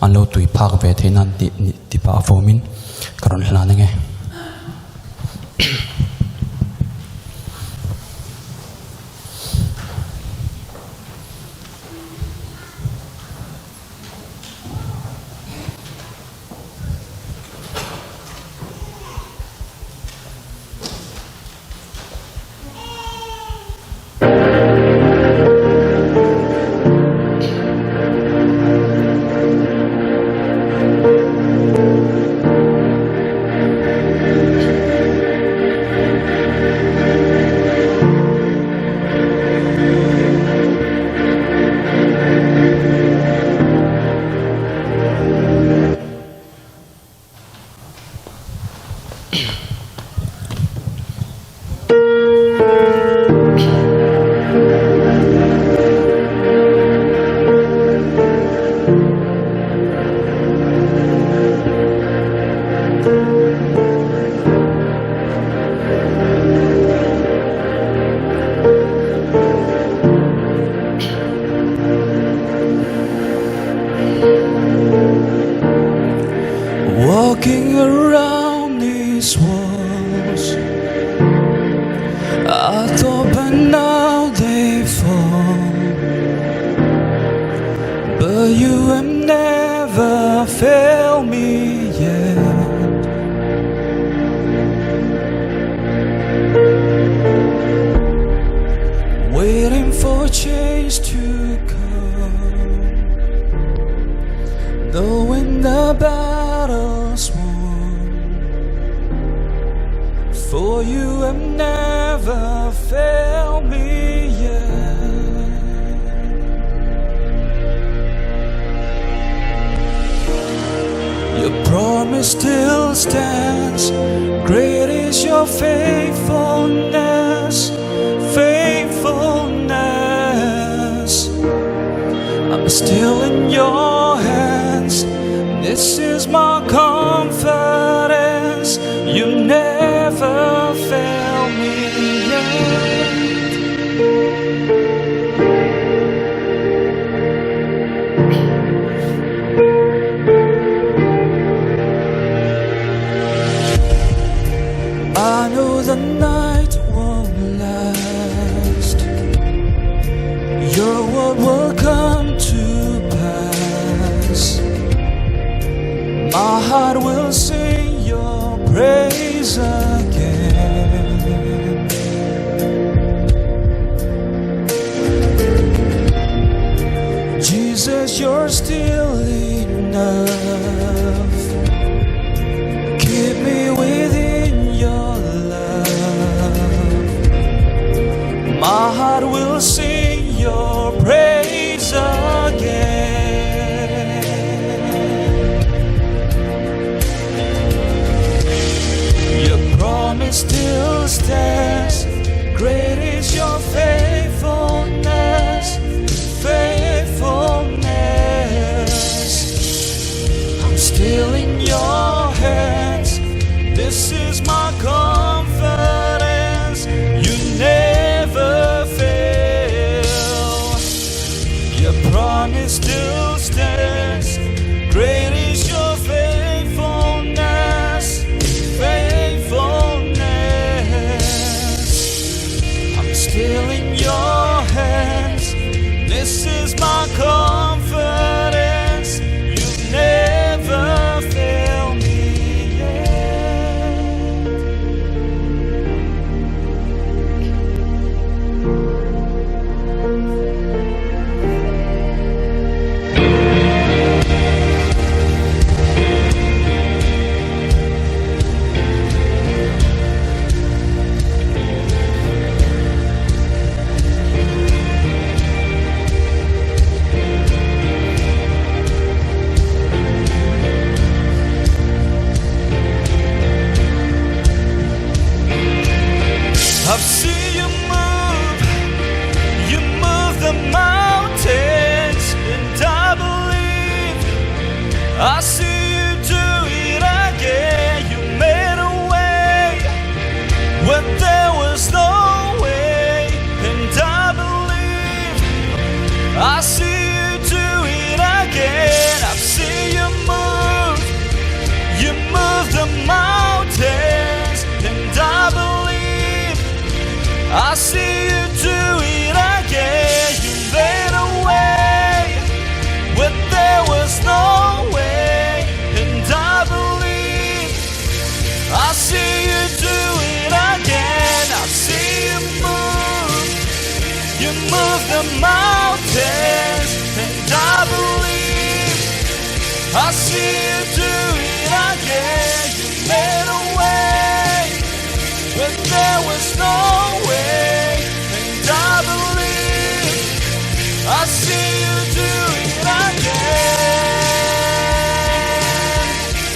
an lo tui phak ve theinan ti pa fomin karon hlan nge walking around these walls, I thought by now they fall, but you have never failed me yet. Waiting for change to come, knowing the battle's won, for you have never failed me yet. Your promise still stands, great is your faithfulness, faithfulness. I'm still in your hands, this is my confidence, you never fail me yet. I know the night won't last, your word will come to pass. My heart will sing your praise again. Jesus, you're still enough. Keep me within your love. My heart will sing your praise again. Promise still stands, great is your faithfulness, faithfulness. I'm still in your hands, this is my confidence, you never fail. Your promise still stands, great is your faithfulness, still in your hands, this is my confidence, you've never failed me yet. I've seen you move the mountains, and I believe I see you do it again. You made a way when there was no way, and I believe I see you do it again. I've seen you was no way, and I believe I see you do it again. I see you move the mountains, and I believe I see you do it again. You made a way when there was no way, and I believe I see you do it again.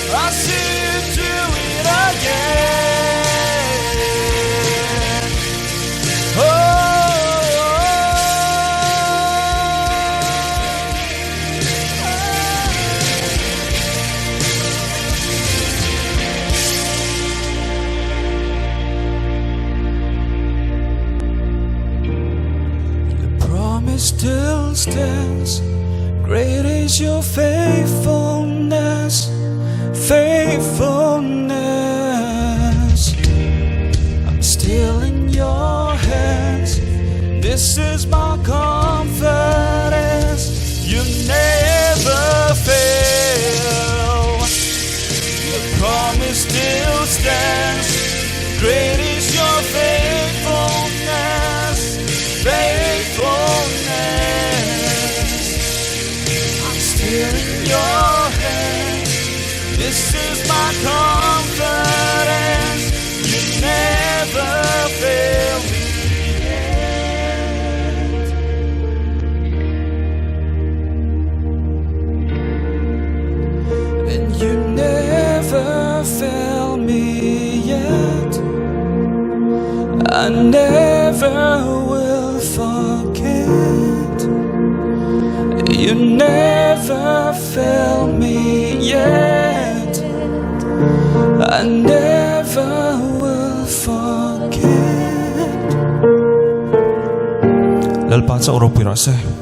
I see you do it again. Oh. Still stands. Great is your faithfulness, faithfulness. I'm still in your hands. This is my confidence. You never fail. Your promise still stands. Great is your faithfulness, faithfulness. Still in your hands. This is my confidence. You never fail me yet. And you never fail me yet. I never will forget. You never fail me yet. I never will forget. lalpan sa Oro Pirase.